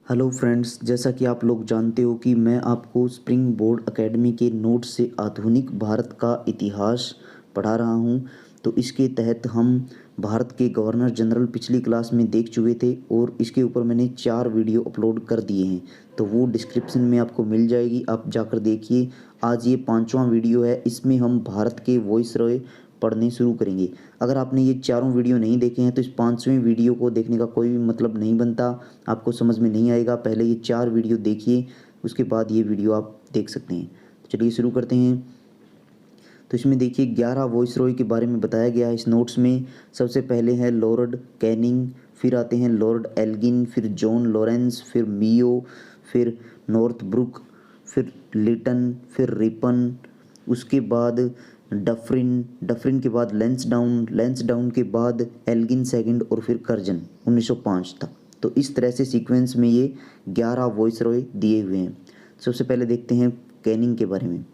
Hello friends, जैसा कि आप लोग जानते हो कि मैं आपको स्प्रिंग बोर्ड एकेडमी के नोट से आधुनिक भारत का इतिहास पढ़ा रहा हूं। तो इसके तहत हम भारत के गवर्नर जनरल पिछली क्लास में देख चुके थे और इसके ऊपर मैंने 4 वीडियो अपलोड कर दिए हैं। तो वो डिस्क्रिप्शन में आपको मिल जाएगी, आप जाकर देखिए। आज ये 5वां वीडियो है, इसमें हम भारत के वॉइसरॉय पढ़ने शुरू करेंगे। अगर आपने ये चारों वीडियो नहीं देखे हैं तो इस 5वें वीडियो को देखने का कोई भी मतलब नहीं बनता, आपको समझ में नहीं आएगा। पहले ये 4 वीडियो देखिए, उसके बाद ये वीडियो आप देख सकते हैं। तो चलिए शुरू करते हैं। तो इसमें देखिए 11 वॉइसरॉय के बारे में बताया गया है इस नोट्स में। सबसे पहले है लॉर्ड कैनिंग, फिर आते हैं लॉर्ड एल्गिन, फिर जॉन लॉरेंस, फिर मियो, फिर नॉर्थब्रुक, फिर लिटन, फिर रिपन, उसके बाद डफरिन, डफरिन के बाद लेंसडाउन, लेंसडाउन के बाद एल्गिन सेकंड और फिर कर्जन 1905 तक। तो इस तरह से सीक्वेंस में ये 11 वॉइसरॉय दिए हुए हैं। सबसे पहले देखते हैं कैनिंग के बारे में।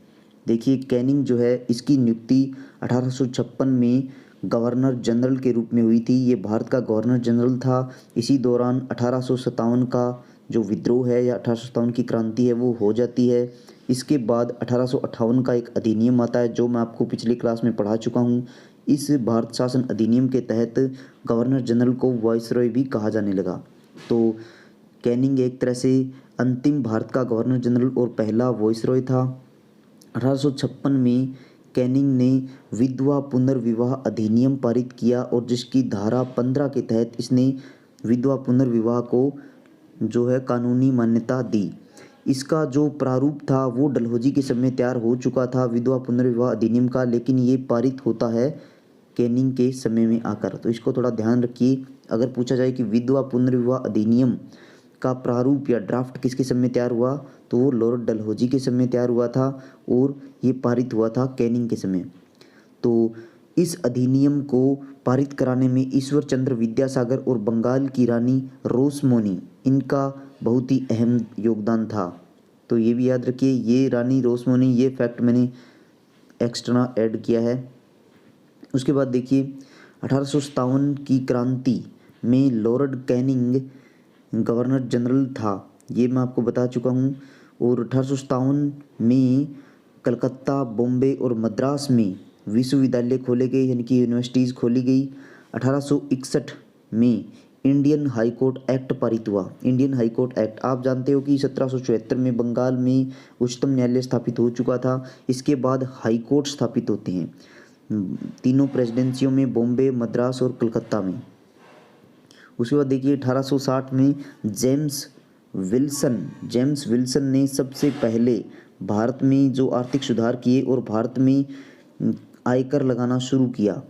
देखिए कैनिंग जो है, इसकी नियुक्ति 1856 में गवर्नर जनरल के रूप में हुई थी। ये भारत का गवर्नर जनरल था। इसी दौरान 1857 का जो विद्रोह है या 1857 की क्रांति है वो हो जाती है। इसके बाद 1858 का एक अधिनियम आता है जो मैं आपको पिछली क्लास में पढ़ा चुका हूँ। इस भारत शासन अधिनियम के तहत गवर्नर जनरल को वाइसरॉय भी कहा जाने लगा। तो कैनिंग एक तरह से अंतिम भारत का गवर्नर जनरल और पहला वाइसरॉय था। 1856 में कैनिंग ने विधवा पुनर्विवाह अधिनियम पारित किया और जिसकी धारा 15 के तहत इसने विधवा पुनर्विवाह को जो है कानूनी मान्यता दी। इसका जो प्रारूप था वो डलहौजी के समय तैयार हो चुका था विधवा पुनर्विवाह अधिनियम का, लेकिन ये पारित होता है कैनिंग के समय में आकर। तो इसको थोड़ा ध्यान रखिए। अगर पूछा जाए कि विधवा पुनर्विवाह अधिनियम का प्रारूप या ड्राफ्ट किसके समय तैयार हुआ, तो वो लॉर्ड डलहौजी के समय तैयार हुआ था और ये पारित हुआ था कैनिंग के समय। तो इस अधिनियम को पारित कराने में ईश्वर चंद्र विद्यासागर और बंगाल की रानी रोसमोनी, इनका बहुत ही अहम योगदान था। तो ये भी याद रखिए, ये रानी रोसमोनी, ये फैक्ट मैंने एक्स्ट्रा ऐड किया है। उसके बाद देखिए 1857 की क्रांति में लॉर्ड कैनिंग गवर्नर जनरल था, ये मैं आपको बता चुका हूँ। और 1857 में कलकत्ता, बॉम्बे और मद्रास में विश्वविद्यालय खोले गए, यानी कि यूनिवर्सिटीज़ खोली गई। 1861 में इंडियन हाई कोर्ट एक्ट पारित हुआ। इंडियन हाई कोर्ट एक्ट, आप जानते हो कि 1774 में बंगाल में उच्चतम न्यायालय स्थापित हो चुका था। इसके बाद हाई कोर्ट स्थापित होते हैं तीनों प्रेसिडेंसियों में, बॉम्बे, मद्रास और कलकत्ता में। उसके बाद देखिए 1860 में जेम्स विल्सन ने सबसे पहले भारत में जो आर्थिक सुधार किए और भारत में आयकर लगाना शुरू किया।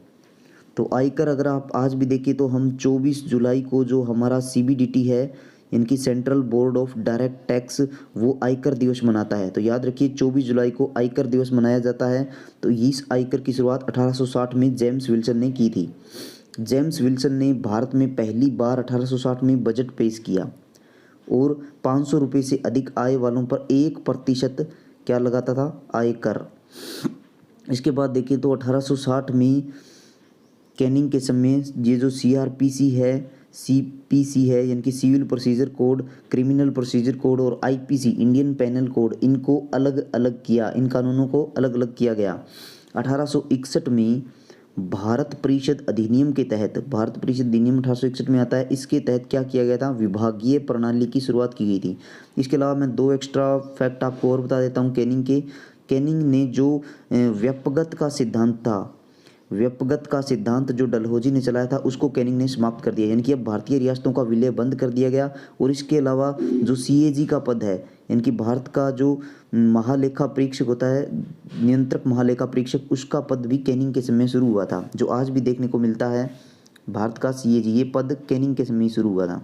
तो आयकर अगर आप आज भी देखें तो हम 24 जुलाई को जो हमारा सीबीडीटी है, इनकी central board of direct tax, वो आयकर दिवस मनाता है। तो याद रखिए 24 जुलाई को आयकर दिवस मनाया जाता है। तो इस आयकर की शुरुआत 1860 में जेम्स विल्सन ने की थी। जेम्स विल्सन ने भारत में पहली बार 1860 में बजट पेश किया और 500 रुपये से अधिक आय वालों पर 1% क्या लगाता था, आयकर। इसके बाद देखिए तो 1860 में कैनिंग के समय ये जो सीआरपीसी है, सीपीसी है, यानी कि civil procedure code, criminal procedure code और आईपीसी इंडियन पेनल कोड, इनको अलग अलग किया, इन कानूनों को अलग अलग किया गया। 1861 में भारत परिषद अधिनियम के तहत, भारत परिषद अधिनियम 1861 में आता है, इसके तहत क्या किया गया था, विभागीय प्रणाली की शुरुआत की गई थी। इसके अलावा मैं 2 एक्स्ट्रा फैक्ट आपको और बता देता हूँ कैनिंग के। कैनिंग ने जो व्यपगत का सिद्धांत था, व्यपगत का सिद्धांत जो डलहौजी ने चलाया था, उसको कैनिंग ने समाप्त कर दिया, यानी कि अब भारतीय रियासतों का विलय बंद कर दिया गया। और इसके अलावा जो सीएजी का पद है, यानी कि भारत का जो महालेखा परीक्षक होता है, नियंत्रक महालेखा परीक्षक, उसका पद भी कैनिंग के समय शुरू हुआ था, जो आज भी देखने को मिलता है। भारत का सीएजी, ये पद कैनिंग के समय शुरू हुआ था।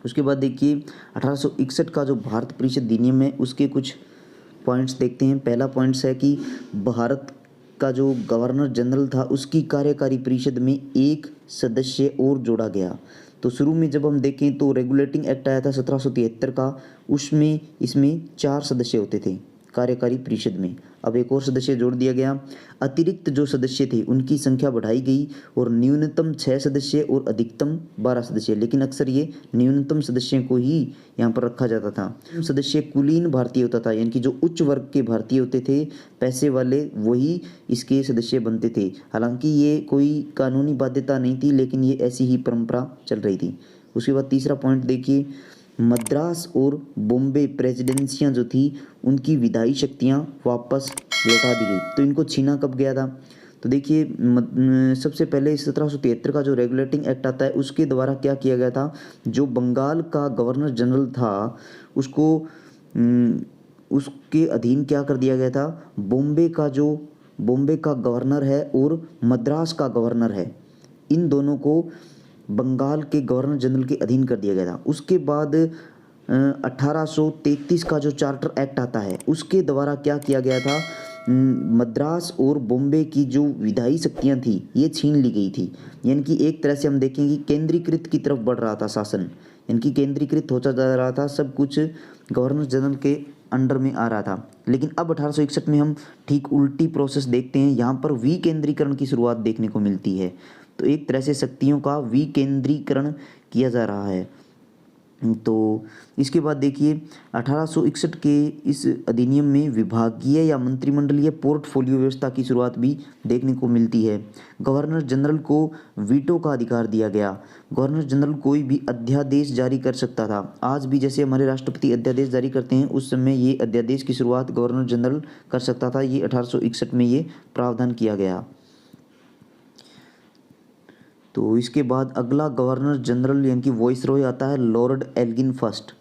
उसके बाद देखिए 1861 का जो भारत परिषद अधिनियम है, उसके कुछ पॉइंट्स देखते हैं। पहला पॉइंट्स है कि भारत का जो गवर्नर जनरल था, उसकी कार्यकारी परिषद में एक सदस्य और जोड़ा गया। तो शुरू में जब हम देखें तो रेगुलेटिंग एक्ट आया था 1773 का, उसमें इसमें 4 सदस्य होते थे। कार्यकारी परिषद में। अब एक और सदस्य जोड़ दिया गया। अतिरिक्त जो सदस्य थे उनकी संख्या बढ़ाई गई और न्यूनतम 6 सदस्य और अधिकतम 12 सदस्य, लेकिन अक्सर ये न्यूनतम सदस्यों को ही यहाँ पर रखा जाता था। सदस्य कुलीन भारतीय होता था, यानी कि जो उच्च वर्ग के भारतीय होते थे, पैसे वाले, वही इसके सदस्य बनते थे। हालांकि ये कोई कानूनी बाध्यता नहीं थी, लेकिन ये ऐसी ही परंपरा चल रही थी। उसके बाद तीसरा पॉइंट देखिए, मद्रास और बॉम्बे प्रेसिडेंसियाँ जो थी उनकी विधायी शक्तियाँ वापस लौटा दी गई। तो इनको छीना कब गया था? तो देखिए सबसे पहले 1773 का जो रेगुलेटिंग एक्ट आता है उसके द्वारा क्या किया गया था, जो बंगाल का गवर्नर जनरल था उसको उसके अधीन क्या कर दिया गया था, बॉम्बे का गवर्नर है और मद्रास का गवर्नर है, इन दोनों को बंगाल के गवर्नर जनरल के अधीन कर दिया गया था। उसके बाद 1833 का जो चार्टर एक्ट आता है उसके द्वारा क्या किया गया था, मद्रास और बॉम्बे की जो विधायी शक्तियाँ थी ये छीन ली गई थी। यानी कि एक तरह से हम देखेंगे केंद्रीकृत की तरफ बढ़ रहा था शासन, यानी कि केंद्रीकृत होता जा रहा था, सब कुछ गवर्नर जनरल के अंडर में आ रहा था। लेकिन अब 1861 में हम ठीक उल्टी प्रोसेस देखते हैं, यहाँ पर विकेंद्रीकरण की शुरुआत देखने को मिलती है। तो एक तरह से शक्तियों का विकेंद्रीकरण किया जा रहा है। तो इसके बाद देखिए 1861 के इस अधिनियम में विभागीय या मंत्रिमंडलीय पोर्टफोलियो व्यवस्था की शुरुआत भी देखने को मिलती है। गवर्नर जनरल को वीटो का अधिकार दिया गया। गवर्नर जनरल कोई भी अध्यादेश जारी कर सकता था। आज भी जैसे हमारे राष्ट्रपति अध्यादेश जारी करते हैं, उस समय ये अध्यादेश की शुरुआत गवर्नर जनरल कर सकता था। ये 1861 में ये प्रावधान किया गया। तो इसके बाद अगला गवर्नर जनरल यानी कि वॉइसरॉय आता है लॉर्ड एल्गिन फर्स्ट।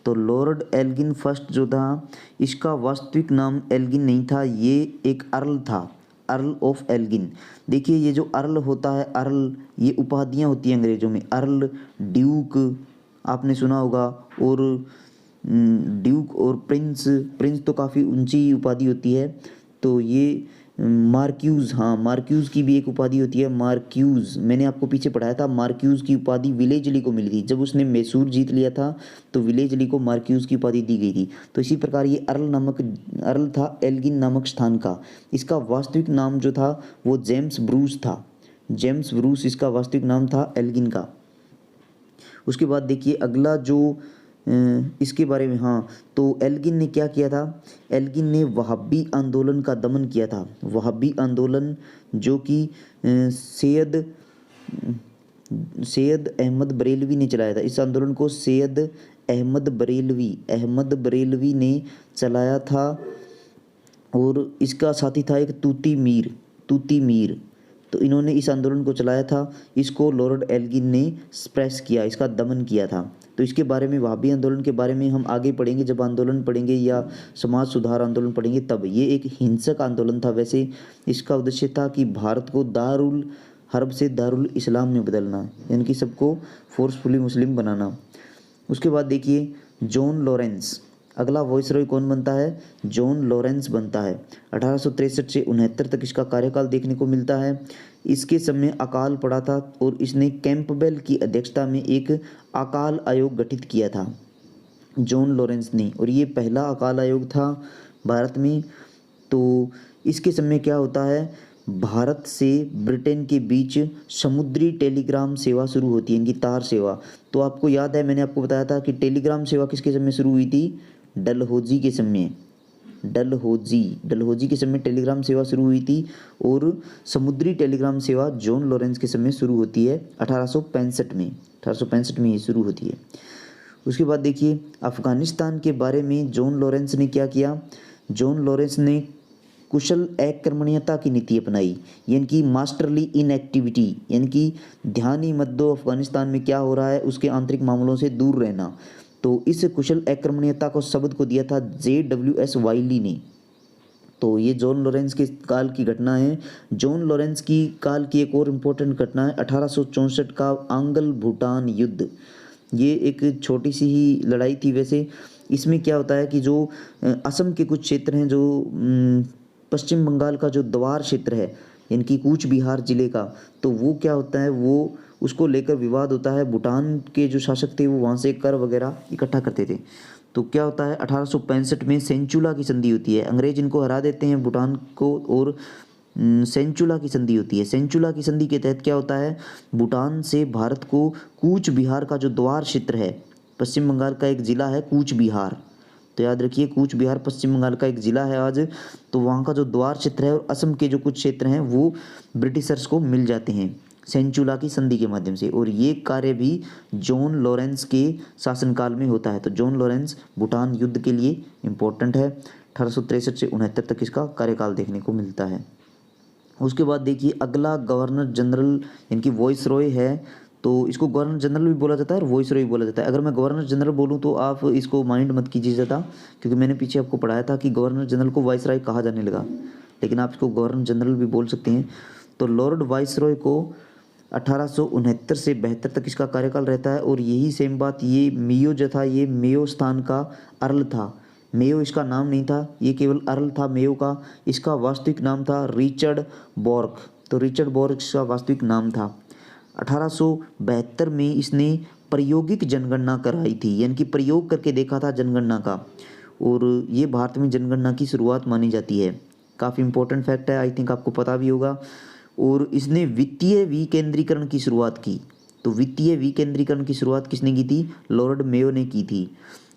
तो लॉर्ड एल्गिन फर्स्ट जो था, इसका वास्तविक नाम एल्गिन नहीं था, ये एक अर्ल था, अर्ल ऑफ एल्गिन। देखिए ये जो अर्ल होता है, अर्ल ये उपाधियाँ होती हैं अंग्रेजों में, अर्ल, ड्यूक आपने सुना होगा, और ड्यूक और प्रिंस तो काफ़ी ऊंची उपाधि होती है। तो ये मार्क्यूज़, हाँ मार्क्यूज़ की भी एक उपाधि होती है, मार्क्यूज़ मैंने आपको पीछे पढ़ाया था। मार्क्यूज़ की उपाधि विलेजली को मिली थी, जब उसने मैसूर जीत लिया था तो विलेजली को मार्क्यूज़ की उपाधि दी गई थी। तो इसी प्रकार ये अर्ल था एल्गिन नामक स्थान का। इसका वास्तविक नाम जो था वो जेम्स ब्रूस था, जेम्स ब्रूस इसका वास्तविक नाम था एल्गिन का। उसके बाद देखिए अगला जो इसके बारे में, हाँ तो एल्गिन ने क्या किया था, एल्गिन ने वहाबी आंदोलन का दमन किया था। वहाबी आंदोलन जो कि सैयद अहमद बरेलवी ने चलाया था। इस आंदोलन को सैयद अहमद बरेलवी ने चलाया था और इसका साथी था एक तूती मीर। तो इन्होंने इस आंदोलन को चलाया था। इसको लॉर्ड एल्गिन ने सप्रेस किया, इसका दमन किया था। तो इसके बारे में, वहाबी आंदोलन के बारे में हम आगे पढ़ेंगे, जब आंदोलन पढ़ेंगे या समाज सुधार आंदोलन पढ़ेंगे तब। ये एक हिंसक आंदोलन था। वैसे इसका उद्देश्य था कि भारत को दारुल हर्ब से दारुल इस्लाम में बदलना, यानी कि सबको फोर्सफुली मुस्लिम बनाना। उसके बाद देखिए जॉन लॉरेंस, अगला वॉइसरॉय कौन बनता है, जॉन लॉरेंस बनता है। 1863 से 69 तक इसका कार्यकाल देखने को मिलता है। इसके समय अकाल पड़ा था और इसने कैंपबेल की अध्यक्षता में एक अकाल आयोग गठित किया था जॉन लॉरेंस ने, और ये पहला अकाल आयोग था भारत में। तो इसके समय क्या होता है, भारत से ब्रिटेन के बीच समुद्री टेलीग्राम सेवा शुरू होती है, इनकी तार सेवा। तो आपको याद है मैंने आपको बताया था कि टेलीग्राम सेवा किसके समय शुरू हुई थी, डलहौजी के समय, डलहौजी के समय टेलीग्राम सेवा शुरू हुई थी। और समुद्री टेलीग्राम सेवा जॉन लॉरेंस के समय शुरू होती है 1865 में ये शुरू होती है। उसके बाद देखिए अफ़गानिस्तान के बारे में जॉन लॉरेंस ने क्या किया, जॉन लॉरेंस ने कुशल अकर्मण्यता की नीति अपनाई, यानी कि मास्टरली इनएक्टिविटी, यानी कि ध्यान ही मत दो अफ़गानिस्तान में क्या हो रहा है, उसके आंतरिक मामलों से दूर रहना। तो इस कुशल अकर्मण्यता को शब्द को दिया था JWS वाइली ने। तो ये जॉन लॉरेंस के काल की घटना है। जॉन लॉरेंस की काल की एक और इम्पोर्टेंट घटना है 1864 का आंग्ल भूटान युद्ध। ये एक छोटी सी ही लड़ाई थी। वैसे इसमें क्या होता है कि जो असम के कुछ क्षेत्र हैं, जो पश्चिम बंगाल का जो द्वार क्षेत्र है, यानी कि कूच बिहार ज़िले का, तो वो क्या होता है, वो उसको लेकर विवाद होता है। भूटान के जो शासक थे वो वहाँ से कर वगैरह इकट्ठा करते थे। तो क्या होता है 1865 में सेंचुला की संधि होती है, अंग्रेज इनको हरा देते हैं भूटान को, और सेंचुला की संधि होती है। सेंचुला की संधि के तहत क्या होता है, भूटान से भारत को कूच बिहार का जो द्वार क्षेत्र है, पश्चिम बंगाल का एक ज़िला है कूच बिहार, तो याद रखिए कूच बिहार पश्चिम बंगाल का एक ज़िला है आज, तो वहाँ का जो द्वार क्षेत्र है और असम के जो कुछ क्षेत्र हैं वो ब्रिटिशर्स को मिल जाते हैं सेंचुला की संधि के माध्यम से। और ये कार्य भी जॉन लॉरेंस के शासनकाल में होता है। तो जॉन लॉरेंस भूटान युद्ध के लिए इम्पोर्टेंट है। 1863 से 69 तक इसका कार्यकाल देखने को मिलता है। उसके बाद देखिए अगला गवर्नर जनरल इनकी वॉइस रॉय है, तो इसको गवर्नर जनरल भी बोला जाता है और वॉइस रॉय भी बोला जाता है। अगर मैं गवर्नर जनरल बोलूँ तो आप इसको माइंड मत कीजिए ज़्यादा, क्योंकि मैंने पीछे आपको पढ़ाया था कि गवर्नर जनरल को वाइस रॉय कहा जाने लगा, लेकिन आप इसको गवर्नर जनरल भी बोल सकते हैं। तो लॉर्ड वाइस रॉय को 1869 से 72 तक इसका कार्यकाल रहता है। और यही सेम बात ये मेयो जो था, ये मेयो स्थान का अर्ल था। मेयो इसका नाम नहीं था, ये केवल अर्ल था मेयो का। इसका वास्तविक नाम था रिचर्ड बॉर्क। तो रिचर्ड बॉर्क इसका वास्तविक नाम था। 1872 में इसने प्रायोगिक जनगणना कराई थी, यानी कि प्रयोग करके देखा था जनगणना का, और ये भारत में जनगणना की शुरुआत मानी जाती है। काफ़ी इंपॉर्टेंट फैक्ट है, आई थिंक आपको पता भी होगा। और इसने वित्तीय विकेंद्रीकरण की शुरुआत की। तो वित्तीय विकेंद्रीकरण की शुरुआत किसने की थी, लॉर्ड मेयो ने की थी।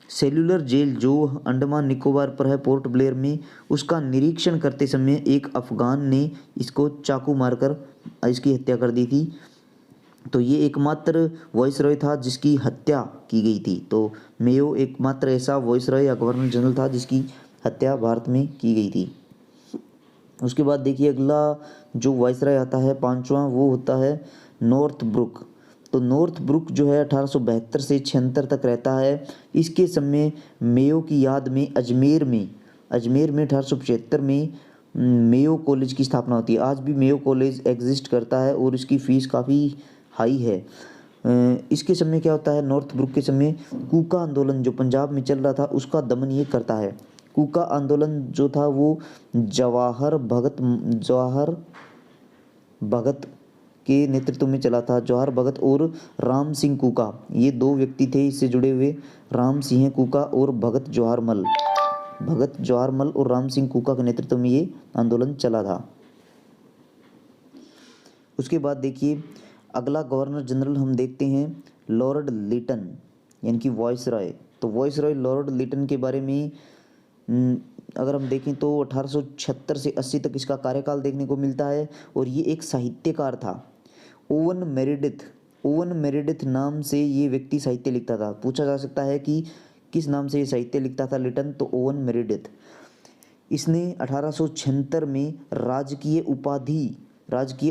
सेल्युलर जेल जो अंडमान निकोबार पर है पोर्ट ब्लेयर में, उसका निरीक्षण करते समय एक अफगान ने इसको चाकू मारकर इसकी हत्या कर दी थी। तो ये एकमात्र वॉइसरॉय था जिसकी हत्या की गई थी। तो मेयो एकमात्र ऐसा वॉइसरॉय या गवर्नर जनरल था जिसकी हत्या भारत में की गई थी। उसके बाद देखिए अगला जो वाइसराय आता है पांचवा, वो होता है नॉर्थ ब्रुक। तो नॉर्थ ब्रुक जो है 1872 से 76 तक रहता है। इसके समय मेयो की याद में अजमेर में 1875 में मेयो कॉलेज की स्थापना होती है। आज भी मेयो कॉलेज एग्जिस्ट करता है और इसकी फ़ीस काफ़ी हाई है। इसके समय क्या होता है, नॉर्थ ब्रुक के समय कूका आंदोलन जो पंजाब में चल रहा था उसका दमन ये करता है। कूका आंदोलन जो था वो जवाहर भगत के नेतृत्व में चला था। जवाहर भगत और राम सिंह कूका, ये दो व्यक्ति थे इससे जुड़े हुए, राम सिंह कूका और भगत जवाहरमल और राम सिंह कूका के नेतृत्व में ये आंदोलन चला था। उसके बाद देखिए अगला गवर्नर जनरल हम देखते हैं लॉर्ड लिटन, यानी कि वॉइसरॉय। तो वॉइसरॉय लॉर्ड लिटन के बारे में अगर हम देखें तो 1876 से 80 तक इसका कार्यकाल देखने को मिलता है। और ये एक साहित्यकार था। ओवन मेरिडिथ नाम से ये व्यक्ति साहित्य लिखता था। पूछा जा सकता है कि किस नाम से ये साहित्य लिखता था लिटन, तो ओवन मेरिडिथ। इसने 1876 में राजकीय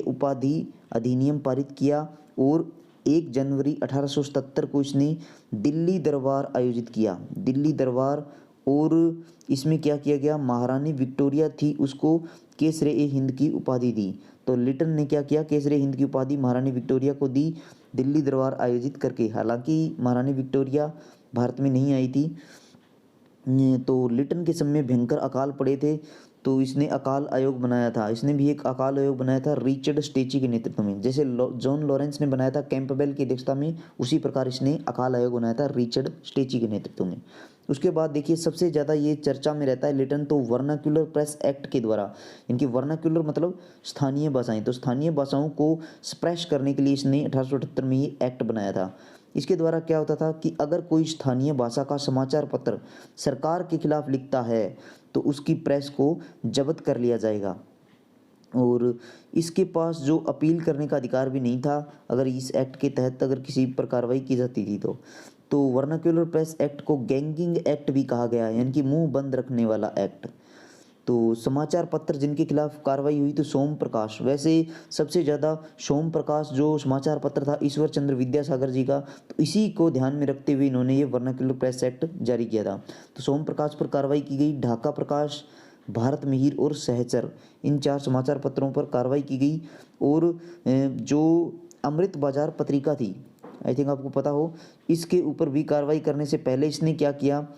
उपाधि अधिनियम पारित किया और 1 जनवरी 1877 को इसने दिल्ली दरबार आयोजित किया। दिल्ली दरबार, और इसमें क्या किया गया, महारानी विक्टोरिया थी उसको केसर-ए-हिंद की उपाधि दी। तो लिटन ने क्या किया, केसर-ए-हिंद की उपाधि महारानी विक्टोरिया को दी दिल्ली दरबार आयोजित करके। हालांकि महारानी विक्टोरिया भारत में नहीं आई थी। तो लिटन के समय भयंकर अकाल पड़े थे, तो इसने अकाल आयोग बनाया था। इसने भी एक अकाल आयोग बनाया था रिचर्ड स्टेची के नेतृत्व में। जैसे जॉन लॉरेंस ने बनाया था कैंपबेल की अध्यक्षता में, उसी प्रकार इसने अकाल आयोग बनाया था रिचर्ड स्टेची के नेतृत्व में। उसके बाद देखिए सबसे ज़्यादा ये चर्चा में रहता है लिटन, तो वर्नाक्युलर प्रेस एक्ट के द्वारा। इनकी वर्नाक्युलर मतलब स्थानीय भाषाएं, तो स्थानीय भाषाओं को सप्रेस करने के लिए इसने 1878 में ये एक्ट बनाया था। इसके द्वारा क्या होता था कि अगर कोई स्थानीय भाषा का समाचार पत्र सरकार के खिलाफ लिखता है तो उसकी प्रेस को जब्त कर लिया जाएगा, और इसके पास जो अपील करने का अधिकार भी नहीं था अगर इस एक्ट के तहत अगर किसी पर कार्रवाई की जाती थी तो वर्नाक्युलर प्रेस एक्ट को गैंगिंग एक्ट भी कहा गया है, यानी कि मुंह बंद रखने वाला एक्ट। तो समाचार पत्र जिनके खिलाफ कार्रवाई हुई तो सोम प्रकाश, वैसे सबसे ज़्यादा सोम प्रकाश जो समाचार पत्र था ईश्वर चंद्र विद्यासागर जी का, तो इसी को ध्यान में रखते हुए इन्होंने ये वर्नाक्युलर प्रेस एक्ट जारी किया था। तो सोम प्रकाश पर कार्रवाई की गई, ढाका प्रकाश, भारत मिहिर और सहचर, इन 4 समाचार पत्रों पर कार्रवाई की गई। और जो अमृत बाजार पत्रिका थी, आई थिंक आपको पता हो, इसके ऊपर भी कार्रवाई करने से पहले इसने क्या किया,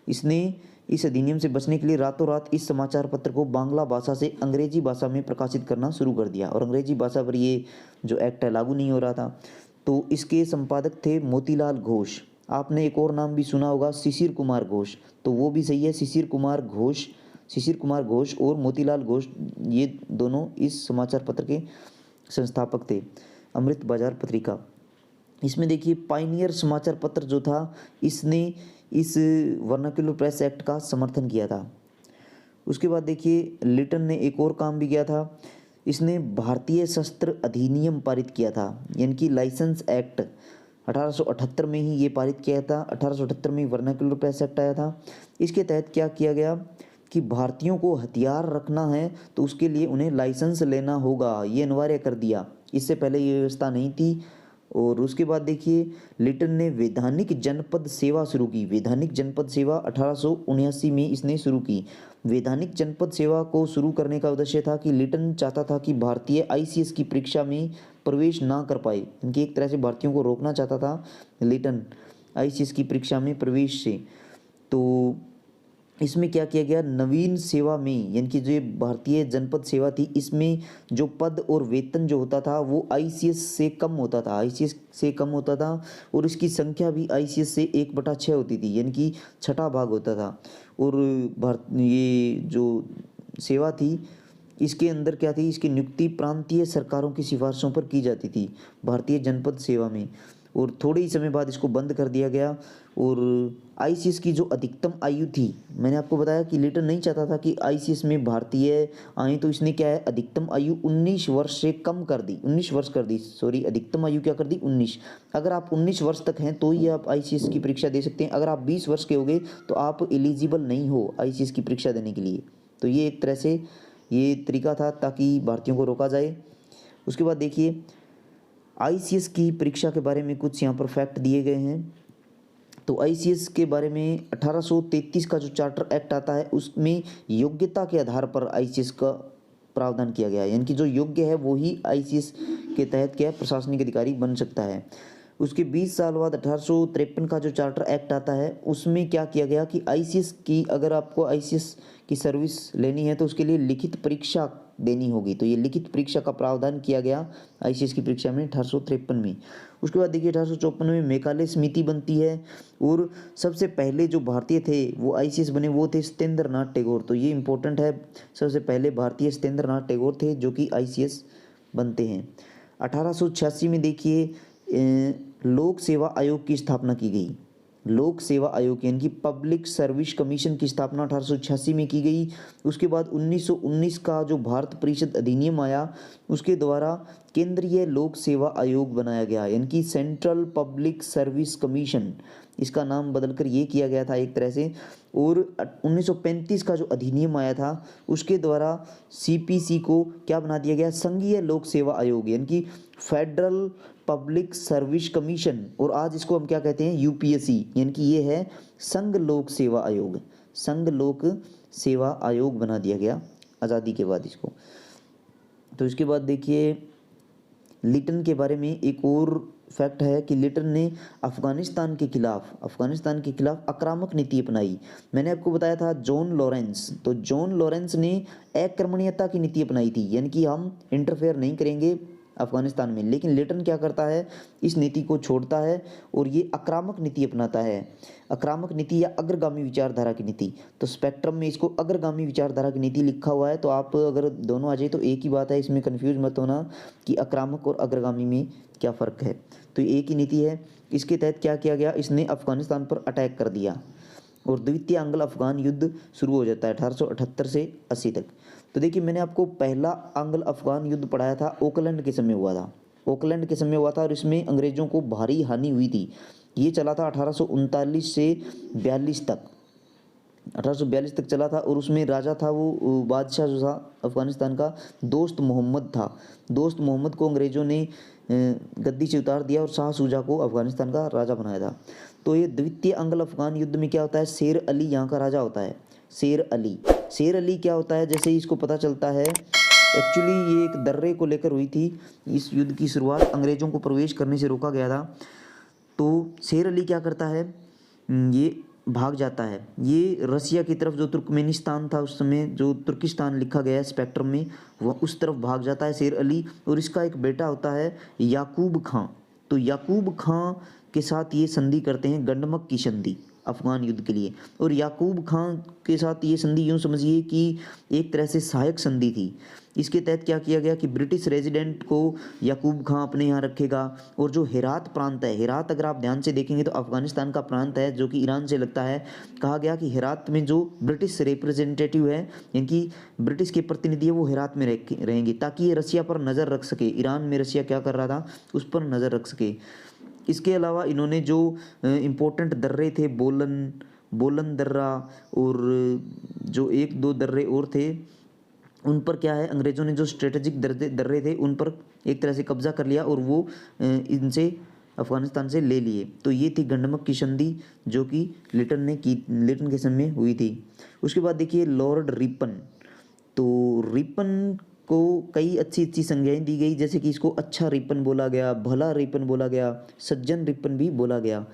इसने इस अधिनियम से बचने के लिए रातों रात इस समाचार पत्र को बांग्ला भाषा से अंग्रेजी भाषा में प्रकाशित करना शुरू कर दिया, और अंग्रेजी भाषा पर ये जो एक्ट है लागू नहीं हो रहा था। तो इसके संपादक थे मोतीलाल घोष। आपने एक और नाम भी सुना होगा, शिशिर कुमार घोष, तो वो भी सही है, शिशिर कुमार घोष और मोतीलाल घोष, ये दोनों इस समाचार पत्र के संस्थापक थे। अमृत बाजार पत्रिका, इसमें देखिए पायनियर समाचार पत्र जो था, इसने इस वर्नाक्युलर प्रेस एक्ट का समर्थन किया था। उसके बाद देखिए लिटन ने एक और काम भी किया था, इसने भारतीय शस्त्र अधिनियम पारित किया था, यानी कि लाइसेंस एक्ट 1878 में ही ये पारित किया था। 1878 में वर्नाक्युलर प्रेस एक्ट आया था। इसके तहत क्या किया गया कि भारतीयों को हथियार रखना है तो उसके लिए उन्हें लाइसेंस लेना होगा, ये अनिवार्य कर दिया। इससे पहले ये व्यवस्था नहीं थी। और उसके बाद देखिए लिटन ने वैधानिक जनपद सेवा शुरू की। वैधानिक जनपद सेवा 1879 में इसने शुरू की। वैधानिक जनपद सेवा को शुरू करने का उद्देश्य था कि लिटन चाहता था कि भारतीय आईसीएस की परीक्षा में प्रवेश ना कर पाए, इनकी एक तरह से भारतीयों को रोकना चाहता था लिटन आईसीएस की परीक्षा में प्रवेश से। तो इसमें क्या किया गया, नवीन सेवा में, यानी कि जो ये भारतीय जनपद सेवा थी, इसमें जो पद और वेतन जो होता था वो आईसीएस से कम होता था, और इसकी संख्या भी आईसीएस से 1/6 होती थी, यानी कि छठा भाग होता था। और ये जो सेवा थी इसके अंदर क्या थी, इसकी नियुक्ति प्रांतीय सरकारों की सिफारिशों पर की जाती थी भारतीय जनपद सेवा में। और थोड़े ही समय बाद इसको बंद कर दिया गया। और आईसीएस की जो अधिकतम आयु थी, मैंने आपको बताया कि लिटन नहीं चाहता था कि आईसीएस में भारतीय आए, तो इसने क्या है, अधिकतम आयु 19 वर्ष से कम कर दी, 19 वर्ष कर दी, सॉरी अधिकतम आयु क्या कर दी, 19। अगर आप 19 वर्ष तक हैं तो ही आप आईसीएस की परीक्षा दे सकते हैं। अगर आप 20 वर्ष के हो गए तो आप एलिजिबल नहीं हो आईसीएस की परीक्षा देने के लिए। तो ये एक तरह से ये तरीका था ताकि भारतीयों को रोका जाए। उसके बाद देखिए आईसीएस की परीक्षा के बारे में कुछ यहाँ पर फैक्ट दिए गए हैं। तो आईसीएस के बारे में 1833 का जो चार्टर एक्ट आता है उसमें योग्यता के आधार पर आईसीएस का प्रावधान किया गया है, यानी कि जो योग्य है वो ही आईसीएस के तहत क्या प्रशासनिक अधिकारी बन सकता है। उसके 20 साल बाद 1853 का जो चार्टर एक्ट आता है उसमें क्या किया गया कि आईसीएस की, अगर आपको आईसीएस की सर्विस लेनी है तो उसके लिए लिखित परीक्षा देनी होगी। तो ये लिखित परीक्षा का प्रावधान किया गया आईसीएस की परीक्षा में 1853 में। उसके बाद देखिए 1854 में मेघालय समिति बनती है, और सबसे पहले जो भारतीय थे वो आईसीएस बने वो थे सत्येंद्र नाथ टैगोर। तो ये इंपॉर्टेंट है, सबसे पहले भारतीय सत्येंद्र नाथ टैगोर थे जो कि आईसीएस बनते हैं। 1886 में देखिए लोक सेवा आयोग की स्थापना की गई। लोक सेवा आयोग यानी कि पब्लिक सर्विस कमीशन की स्थापना 1886 में की गई। उसके बाद 1919 का जो भारत परिषद अधिनियम आया उसके द्वारा केंद्रीय लोक सेवा आयोग बनाया गया, यानी कि सेंट्रल पब्लिक सर्विस कमीशन, इसका नाम बदलकर ये किया गया था एक तरह से। और 1935 का जो अधिनियम आया था उसके द्वारा सीपीसी को क्या बना दिया गया, संघीय लोक सेवा आयोग, यानी कि फेडरल पब्लिक सर्विस कमीशन, और आज इसको हम क्या कहते हैं, यूपीएससी, यानी कि ये है संघ लोक सेवा आयोग। संघ लोक सेवा आयोग बना दिया गया आज़ादी के बाद इसको। तो इसके बाद देखिए लिटन के बारे में एक और फैक्ट है कि लिटन ने अफगानिस्तान के खिलाफ आक्रामक नीति अपनाई। मैंने आपको बताया था जॉन लॉरेंस, तो जॉन लॉरेंस ने अक्रमणीयता की नीति अपनाई थी, यानी कि हम इंटरफेयर नहीं करेंगे अफगानिस्तान में। लेकिन लिटन क्या करता है, इस नीति को छोड़ता है और ये आक्रामक नीति अपनाता है। आक्रामक नीति या अग्रगामी विचारधारा की नीति, तो स्पेक्ट्रम में इसको अग्रगामी विचारधारा की नीति लिखा हुआ है। तो आप अगर दोनों आ जाए तो एक ही बात है, इसमें कन्फ्यूज मत होना कि आक्रामक और अग्रगामी में क्या फ़र्क है। तो एक ही नीति है। इसके तहत क्या किया गया, इसने अफगानिस्तान पर अटैक कर दिया और द्वितीय एंग्लो अफगान युद्ध शुरू हो जाता है 1878 से 80 तक। तो देखिए मैंने आपको पहला एंग्लो अफगान युद्ध पढ़ाया था, ओकलैंड के समय हुआ था। ओकलैंड के समय हुआ था और इसमें अंग्रेज़ों को भारी हानि हुई थी। ये चला था 1839 से 42 तक, 1842 तक चला था। और उसमें राजा था वो बादशाह जो था अफ़गानिस्तान का, दोस्त मोहम्मद था। दोस्त मोहम्मद को अंग्रेज़ों ने गद्दी से उतार दिया और शाह शुजा को अफ़गानिस्तान का राजा बनाया था। तो ये द्वितीय एंग्लो अफगान युद्ध में क्या होता है, शेर अली यहाँ का राजा होता है। शेर अली क्या होता है, जैसे ही इसको पता चलता है, एक्चुअली ये एक दर्रे को लेकर हुई थी इस युद्ध की शुरुआत, अंग्रेज़ों को प्रवेश करने से रोका गया था। तो शेर अली क्या करता है, ये भाग जाता है, ये रसिया की तरफ, जो तुर्कमेनिस्तान था उस समय, जो तुर्किस्तान लिखा गया है स्पेक्ट्रम में, वह उस तरफ भाग जाता है शेर अली। और इसका एक बेटा होता है याकूब खां। तो याकूब खां के साथ ये संधि करते हैं, गंडमक की संधि, अफ़गान युद्ध के लिए। और याकूब खां के साथ ये संधि यूँ समझिए कि एक तरह से सहायक संधि थी। इसके तहत क्या किया गया कि ब्रिटिश रेजिडेंट को याकूब खां अपने यहाँ रखेगा, और जो हेरात प्रांत है, हेरात अगर आप ध्यान से देखेंगे तो अफ़गानिस्तान का प्रांत है जो कि ईरान से लगता है। कहा गया कि हेरात में जो ब्रिटिश रिप्रेजेंटेटिव है, इनकी ब्रिटिश के प्रतिनिधि है, वो हेरात में रहेंगे, ताकि ये रसिया पर नज़र रख सके, ईरान में रसिया क्या कर रहा था उस पर नज़र रख सके। इसके अलावा इन्होंने जो इम्पोर्टेंट दर्रे थे, बोलन दर्रा और जो एक दो दर्रे और थे, उन पर क्या है, अंग्रेज़ों ने जो स्ट्रेटेजिक दर्रे थे उन पर एक तरह से कब्जा कर लिया और वो इनसे अफ़गानिस्तान से ले लिए। तो ये थी गंडमक की संधि जो कि लिटन के समय हुई थी। उसके बाद देखिए लॉर्ड रिपन। तो रिपन को कई अच्छी अच्छी संज्ञाएं दी गई, जैसे कि इसको अच्छा रिपन बोला गया, भला रिपन बोला गया, सज्जन रिपन भी बोला गया।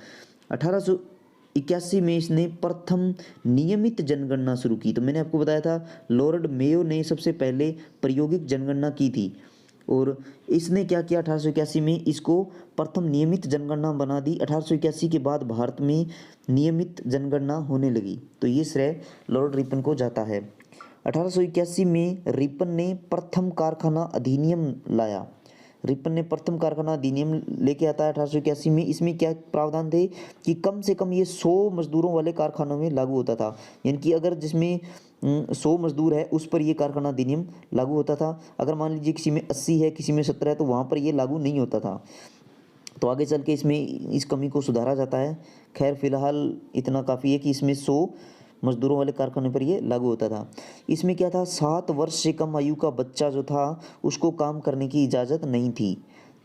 1881 में इसने प्रथम नियमित जनगणना शुरू की। तो मैंने आपको बताया था लॉर्ड मेयो ने सबसे पहले प्रायोगिक जनगणना की थी, और इसने क्या किया 1881 में इसको प्रथम नियमित जनगणना बना दी। 1881 के बाद भारत में नियमित जनगणना होने लगी। तो ये श्रेय लॉर्ड रिपन को जाता है। 1881 में रिपन ने प्रथम कारखाना अधिनियम लाया। रिपन ने प्रथम कारखाना अधिनियम लेके आता है 1881 में। इसमें क्या प्रावधान थे कि कम से कम ये 100 मजदूरों वाले कारखानों में लागू होता था, यानी कि अगर जिसमें 100 मजदूर है उस पर ये कारखाना अधिनियम लागू होता था। अगर मान लीजिए किसी में 80 है, किसी में 17 है, तो वहाँ पर ये लागू नहीं होता था। तो आगे चल के इसमें इस कमी को सुधारा जाता है। खैर फिलहाल इतना काफ़ी है कि इसमें 100 मजदूरों वाले कारखाने पर ये लागू होता था। इसमें क्या था, 7 वर्ष से कम आयु का बच्चा जो था उसको काम करने की इजाज़त नहीं थी।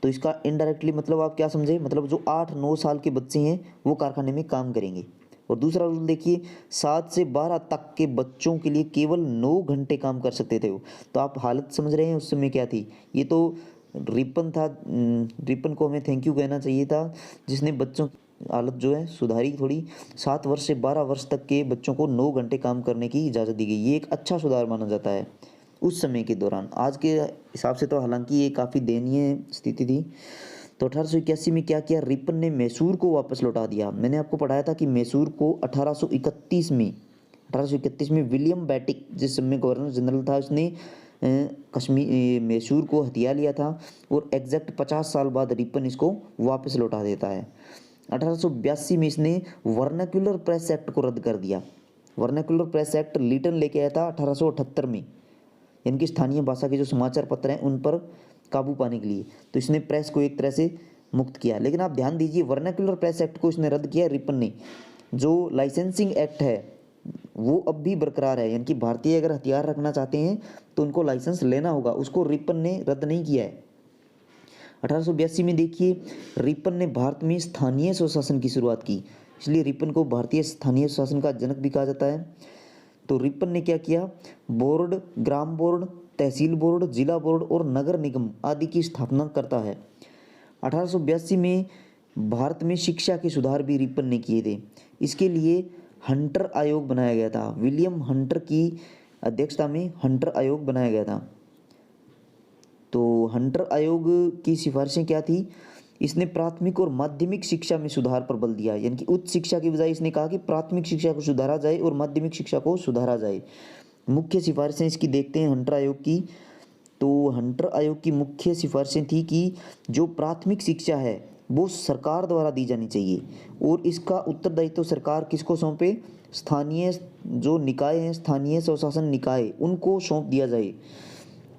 तो इसका इनडायरेक्टली मतलब आप क्या समझे, मतलब जो 8-9 साल के बच्चे हैं वो कारखाने में काम करेंगे। और दूसरा रूल देखिए, 7 से 12 तक के बच्चों के लिए केवल 9 घंटे काम कर सकते थे वो। तो आप हालत समझ रहे हैं उस समय क्या थी। ये तो रिपन था, रिपन को हमें थैंक यू कहना चाहिए था, जिसने बच्चों की हालत जो है सुधारी थोड़ी। 7 वर्ष से 12 वर्ष तक के बच्चों को 9 घंटे काम करने की इजाज़त दी गई। ये एक अच्छा सुधार माना जाता है उस समय के दौरान। आज के हिसाब से तो हालांकि ये काफ़ी दयनीय स्थिति थी। तो 1881 में क्या किया, रिपन ने मैसूर को वापस लौटा दिया। मैंने आपको पढ़ाया था कि मैसूर को 1831 में विलियम बैटिक, जिस समय गवर्नर जनरल था, उसने कश्मीर मैसूर को हथिया लिया था, और एग्जैक्ट 50 साल बाद रिपन इसको वापस लौटा देता है। 1882 में इसने वर्नाक्युलर प्रेस एक्ट को रद्द कर दिया। वर्नाक्युलर प्रेस एक्ट लिटन लेके आया था 1878 में, यानी कि स्थानीय भाषा के जो समाचार पत्र हैं उन पर काबू पाने के लिए। तो इसने प्रेस को एक तरह से मुक्त किया। लेकिन आप ध्यान दीजिए, वर्नाक्युलर प्रेस एक्ट को इसने रद्द किया रिपन ने। जो लाइसेंसिंग एक्ट है वो अब भी बरकरार है, यानी कि भारतीय अगर हथियार रखना चाहते हैं तो उनको लाइसेंस लेना होगा, उसको रिपन ने रद्द नहीं किया है। 1882 में देखिए रिपन ने भारत में स्थानीय स्वशासन की शुरुआत की, इसलिए रिपन को भारतीय स्थानीय स्वशासन का जनक भी कहा जाता है। तो रिपन ने क्या किया, बोर्ड, ग्राम बोर्ड, तहसील बोर्ड, जिला बोर्ड और नगर निगम आदि की स्थापना करता है। 1882 में भारत में शिक्षा के सुधार भी रिपन ने किए थे। इसके लिए हंटर आयोग बनाया गया था। विलियम हंटर की अध्यक्षता में हंटर आयोग बनाया गया था। तो हंटर आयोग की सिफारिशें क्या थी, इसने प्राथमिक और माध्यमिक शिक्षा में सुधार पर बल दिया, यानी कि उच्च शिक्षा की बजाय इसने कहा कि प्राथमिक शिक्षा को सुधारा जाए और माध्यमिक शिक्षा को सुधारा जाए। मुख्य सिफारिशें इसकी देखते हैं हंटर आयोग की। तो हंटर आयोग की मुख्य सिफारिशें थी कि जो प्राथमिक शिक्षा है वो सरकार द्वारा दी जानी चाहिए, और इसका उत्तरदायित्व सरकार किसको सौंपे, स्थानीय जो निकाय हैं, स्थानीय स्वशासन निकाय, उनको सौंप दिया जाए।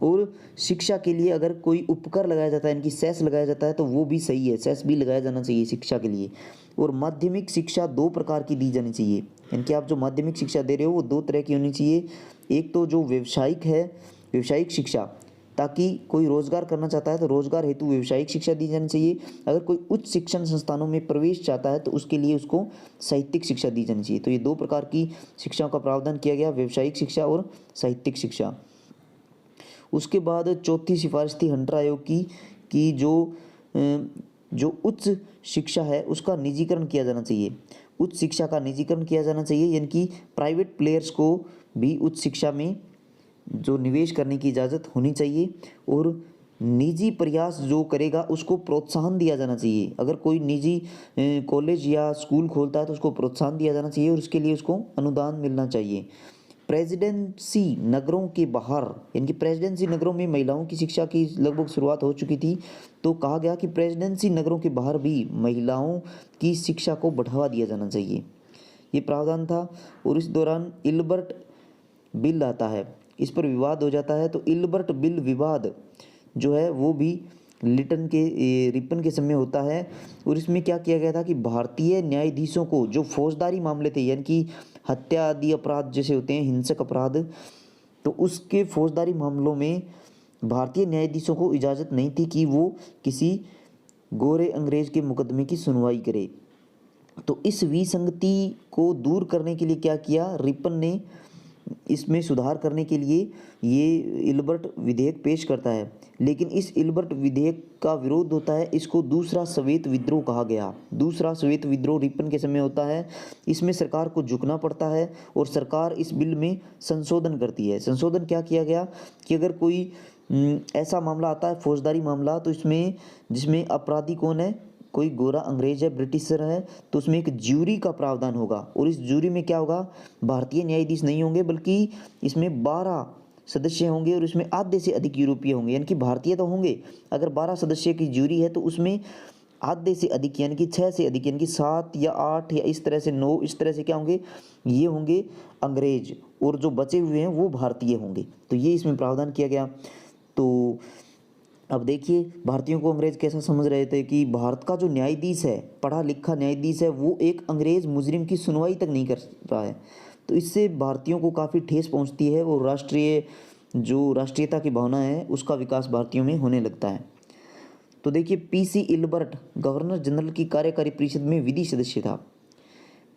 और शिक्षा के लिए अगर कोई उपकर लगाया जाता है, यानी कि सेस लगाया जाता है, तो वो भी सही है, सेस भी लगाया जाना चाहिए शिक्षा के लिए। और माध्यमिक शिक्षा 2 प्रकार की दी जानी चाहिए, यानी कि आप जो माध्यमिक शिक्षा दे रहे हो वो 2 तरह की होनी चाहिए। एक तो जो व्यावसायिक है, व्यावसायिक शिक्षा, ताकि कोई रोजगार करना चाहता है तो रोजगार हेतु व्यावसायिक शिक्षा दी जानी चाहिए। अगर कोई उच्च शिक्षण संस्थानों में प्रवेश चाहता है तो उसके लिए उसको साहित्यिक शिक्षा दी जानी चाहिए। तो ये 2 प्रकार की शिक्षाओं का प्रावधान किया गया, व्यावसायिक शिक्षा और साहित्यिक शिक्षा। उसके बाद चौथी सिफारिश थी हंटर आयोग की कि जो उच्च शिक्षा है उसका निजीकरण किया जाना चाहिए। उच्च शिक्षा का निजीकरण किया जाना चाहिए, यानी कि प्राइवेट प्लेयर्स को भी उच्च शिक्षा में जो निवेश करने की इजाज़त होनी चाहिए। और निजी प्रयास जो करेगा उसको प्रोत्साहन दिया जाना चाहिए। अगर कोई निजी कॉलेज या स्कूल खोलता है तो उसको प्रोत्साहन दिया जाना चाहिए और उसके लिए उसको अनुदान मिलना चाहिए। प्रेसिडेंसी नगरों के बाहर, यानी कि प्रेसिडेंसी नगरों में महिलाओं की शिक्षा की लगभग शुरुआत हो चुकी थी, तो कहा गया कि प्रेसिडेंसी नगरों के बाहर भी महिलाओं की शिक्षा को बढ़ावा दिया जाना चाहिए, ये प्रावधान था। और इस दौरान इल्बर्ट बिल आता है, इस पर विवाद हो जाता है। तो इल्बर्ट बिल विवाद जो है वो भी रिपन के समय होता है। और इसमें क्या किया गया था कि भारतीय न्यायाधीशों को जो फौजदारी मामले थे, यानी कि हत्या आदि अपराध जैसे होते हैं, हिंसक अपराध, तो उसके फौजदारी मामलों में भारतीय न्यायाधीशों को इजाज़त नहीं थी कि वो किसी गोरे अंग्रेज के मुकदमे की सुनवाई करे। तो इस विसंगति को दूर करने के लिए क्या किया, रिपन ने इसमें सुधार करने के लिए ये इल्बर्ट विधेयक पेश करता है। लेकिन इस इल्बर्ट विधेयक का विरोध होता है, इसको दूसरा श्वेत विद्रोह कहा गया। दूसरा श्वेत विद्रोह रिपन के समय होता है। इसमें सरकार को झुकना पड़ता है और सरकार इस बिल में संशोधन करती है। संशोधन क्या किया गया कि अगर कोई ऐसा मामला आता है, फौजदारी मामला, तो इसमें जिसमें अपराधी कौन है, कोई गोरा अंग्रेज है, ब्रिटिशर है, तो उसमें एक ज्यूरी का प्रावधान होगा। और इस ज्यूरी में क्या होगा, भारतीय न्यायाधीश नहीं होंगे बल्कि इसमें 12 सदस्य होंगे और इसमें आधे से अधिक यूरोपीय होंगे, यानी कि भारतीय तो होंगे। अगर 12 सदस्य की ज्यूरी है तो उसमें आधे से अधिक यानी कि 6 से अधिक, यानी कि 7 या 8 या इस तरह से 9, इस तरह से क्या होंगे, ये होंगे अंग्रेज, और जो बचे हुए हैं वो भारतीय होंगे। तो ये इसमें प्रावधान किया गया। तो अब देखिए भारतीयों को अंग्रेज कैसा समझ रहे थे कि भारत का जो न्यायाधीश है, पढ़ा लिखा न्यायाधीश है, वो एक अंग्रेज मुजरिम की सुनवाई तक नहीं कर रहा है। तो इससे भारतीयों को काफ़ी ठेस पहुंचती है और राष्ट्रीयता की भावना है उसका विकास भारतीयों में होने लगता है। तो देखिए पीसी इल्बर्ट गवर्नर जनरल की कार्यकारी परिषद में विधि सदस्य था।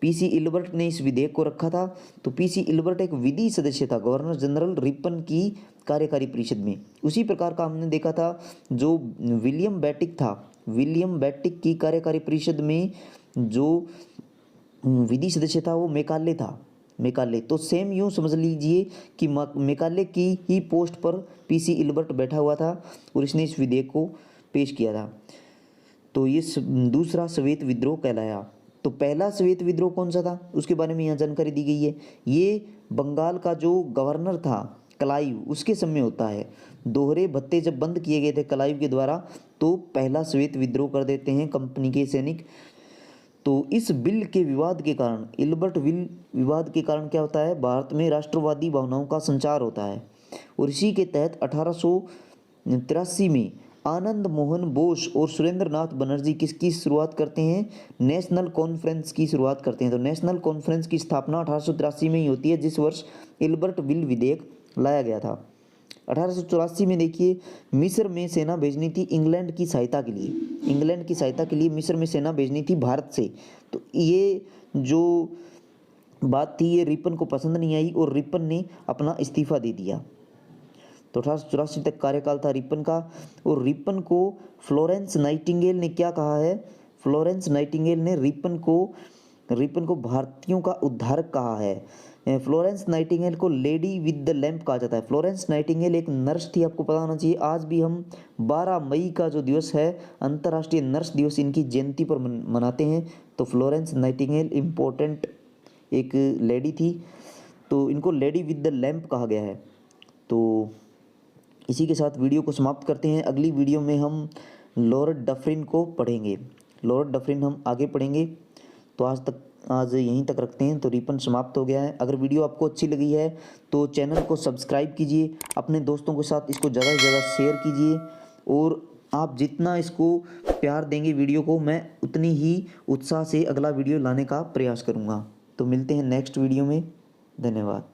पीसी इल्बर्ट ने इस विधेयक को रखा था। तो पीसी इल्बर्ट एक विधि सदस्य था गवर्नर जनरल रिपन की कार्यकारी परिषद में। उसी प्रकार का हमने देखा था जो विलियम बेटिक था, विलियम बेटिक की कार्यकारी परिषद में जो विधि सदस्य था वो मैकाले था, मैकाले। तो सेम यूँ समझ लीजिए कि मैकाले की ही पोस्ट पर पीसी इल्बर्ट बैठा हुआ था और इसने इस विधेयक को पेश किया था। तो ये दूसरा श्वेत विद्रोह कहलाया। तो पहला श्वेत विद्रोह कौन सा था उसके बारे में यहाँ जानकारी दी गई है। ये बंगाल का जो गवर्नर था क्लाइव, उसके समय होता है। दोहरे भत्ते जब बंद किए गए थे क्लाइव के द्वारा, तो पहला श्वेत विद्रोह कर देते हैं कंपनी के सैनिक। तो इस बिल के विवाद के कारण, इल्बर्ट बिल विवाद के कारण क्या होता है, भारत में राष्ट्रवादी भावनाओं का संचार होता है। और इसी के तहत 1883 में आनंद मोहन बोस और सुरेंद्र नाथ बनर्जी किसकी शुरुआत करते हैं, नेशनल कॉन्फ्रेंस की शुरुआत करते हैं। तो नेशनल कॉन्फ्रेंस की स्थापना 1883 में ही होती है, जिस वर्ष इल्बर्ट बिल विधेयक लाया गया था। 1884 में देखिए मिस्र में सेना भेजनी थी इंग्लैंड की सहायता के लिए, इंग्लैंड की सहायता के लिए मिस्र में सेना भेजनी थी भारत से। तो ये जो बात थी ये रिपन को पसंद नहीं आई और रिपन ने अपना इस्तीफा दे दिया। तो 1884 तक कार्यकाल था रिपन का। और रिपन को फ्लोरेंस नाइटिंगेल ने क्या कहा है, फ्लोरेंस नाइटिंगेल ने रिपन को भारतीयों का उद्धारक कहा है। फ्लोरेंस नाइटिंगेल को लेडी विद द लैंप कहा जाता है। फ्लोरेंस नाइटिंगेल एक नर्स थी, आपको पता होना चाहिए। आज भी हम 12 मई का जो दिवस है अंतर्राष्ट्रीय नर्स दिवस, इनकी जयंती पर मनाते हैं। तो फ्लोरेंस नाइटिंगेल इम्पोर्टेंट एक लेडी थी, तो इनको लेडी विद द लैंप कहा गया है। तो इसी के साथ वीडियो को समाप्त करते हैं। अगली वीडियो में हम लॉर्ड डफरिन को पढ़ेंगे, लॉर्ड डफरिन हम आगे पढ़ेंगे। तो आज यहीं तक रखते हैं। तो रिपन समाप्त हो गया है। अगर वीडियो आपको अच्छी लगी है तो चैनल को सब्सक्राइब कीजिए, अपने दोस्तों के साथ इसको ज़्यादा से ज़्यादा शेयर कीजिए, और आप जितना इसको प्यार देंगे वीडियो को, मैं उतनी ही उत्साह से अगला वीडियो लाने का प्रयास करूँगा। तो मिलते हैं नेक्स्ट वीडियो में। धन्यवाद।